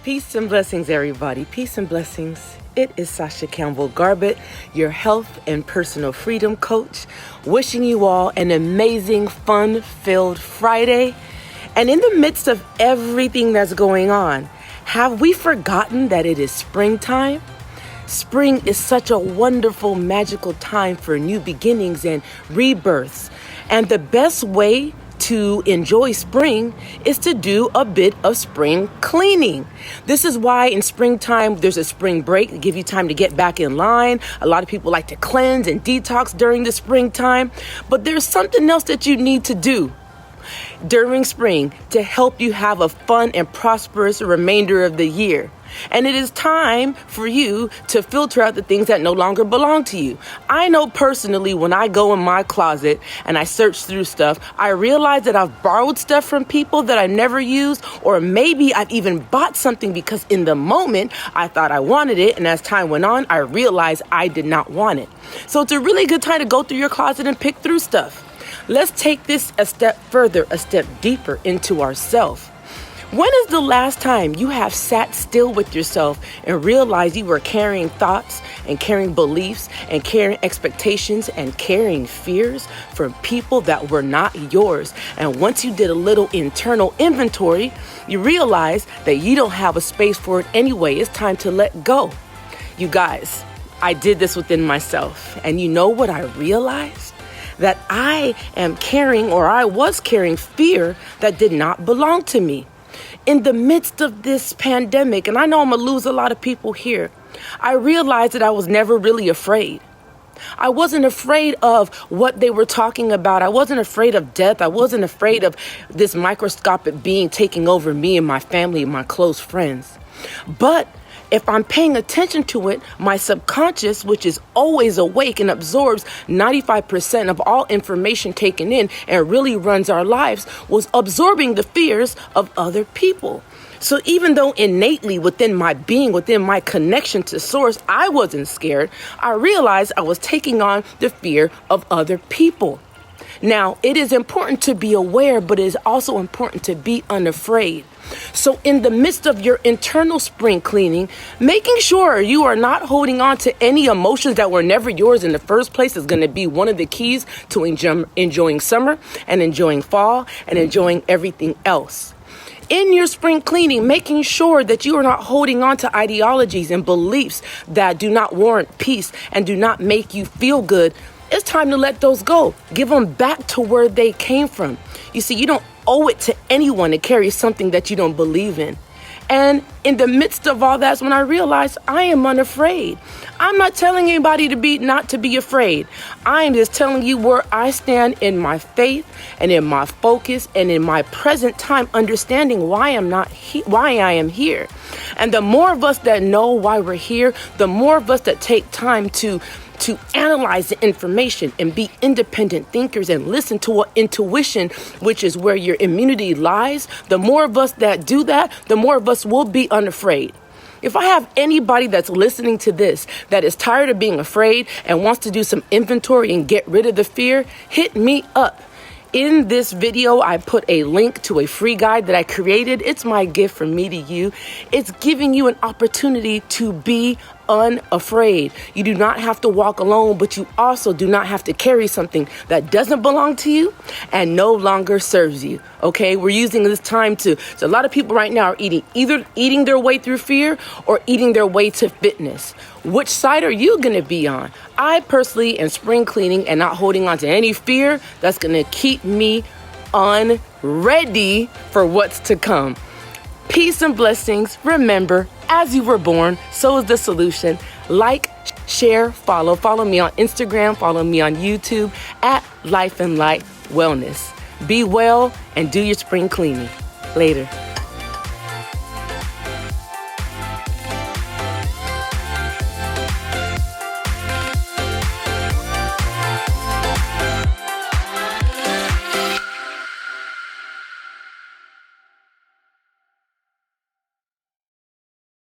Peace and blessings, everybody. Peace and blessings. It is Sasha Campbell-Garbutt, your health and personal freedom coach, wishing you all an amazing, fun-filled Friday. And in the midst of everything that's going on, have we forgotten that it is springtime? Spring is such a wonderful, magical time for new beginnings and rebirths. And the best way to enjoy spring is to do a bit of spring cleaning. This is why in springtime, there's a spring break to give you time to get back in line. A lot of people like to cleanse and detox during the springtime, but there's something else that you need to do during spring to help you have a fun and prosperous remainder of the year. And it is time for you to filter out the things that no longer belong to you. I know personally when I go in my closet and I search through stuff, I realize that I've borrowed stuff from people that I never used, or maybe I've even bought something because in the moment I thought I wanted it, and as time went on, I realized I did not want it. So it's a really good time to go through your closet and pick through stuff. Let's take this a step further, a step deeper into ourselves. When is the last time you have sat still with yourself and realized you were carrying thoughts and carrying beliefs and carrying expectations and carrying fears from people that were not yours? And once you did a little internal inventory, you realize that you don't have a space for it anyway. It's time to let go. You guys, I did this within myself. And you know what I realized? That I am carrying, or I was carrying, fear that did not belong to me. In the midst of this pandemic, and I know I'm going to lose a lot of people here, I realized that I was never really afraid. I wasn't afraid of what they were talking about. I wasn't afraid of death. I wasn't afraid of this microscopic being taking over me and my family and my close friends. But if I'm paying attention to it, my subconscious, which is always awake and absorbs 95% of all information taken in and really runs our lives, was absorbing the fears of other people. So even though innately within my being, within my connection to source, I wasn't scared, I realized I was taking on the fear of other people. Now, it is important to be aware, but it is also important to be unafraid. So in the midst of your internal spring cleaning, making sure you are not holding on to any emotions that were never yours in the first place is going to be one of the keys to enjoying summer and enjoying fall and enjoying everything else. In your spring cleaning, making sure that you are not holding on to ideologies and beliefs that do not warrant peace and do not make you feel good. It's time to let those go. Give them back to where they came from. You see, you don't owe it to anyone to carry something that you don't believe in. And in the midst of all that's when I realized I am unafraid. I'm not telling anybody not to be afraid. I am just telling you where I stand in my faith and in my focus and in my present time, understanding why I am here. And the more of us that know why we're here, the more of us that take time to analyze the information and be independent thinkers and listen to what intuition, which is where your immunity lies, the more of us that do that, the more of us will be unafraid. If I have anybody that's listening to this that is tired of being afraid and wants to do some inventory and get rid of the fear, hit me up. In this video, I put a link to a free guide that I created. It's my gift from me to you. It's giving you an opportunity to be unafraid. You do not have to walk alone, but you also do not have to carry something that doesn't belong to you and no longer serves you. Okay, we're using this time so a lot of people right now are either eating their way through fear or eating their way to fitness. Which side are you going to be on? I personally am spring cleaning and not holding on to any fear that's going to keep me ready for what's to come. Peace and blessings. Remember, as you were born, so is the solution. Like, share, follow. Follow me on Instagram. Follow me on YouTube at Life and Light Wellness. Be well and do your spring cleaning. Later.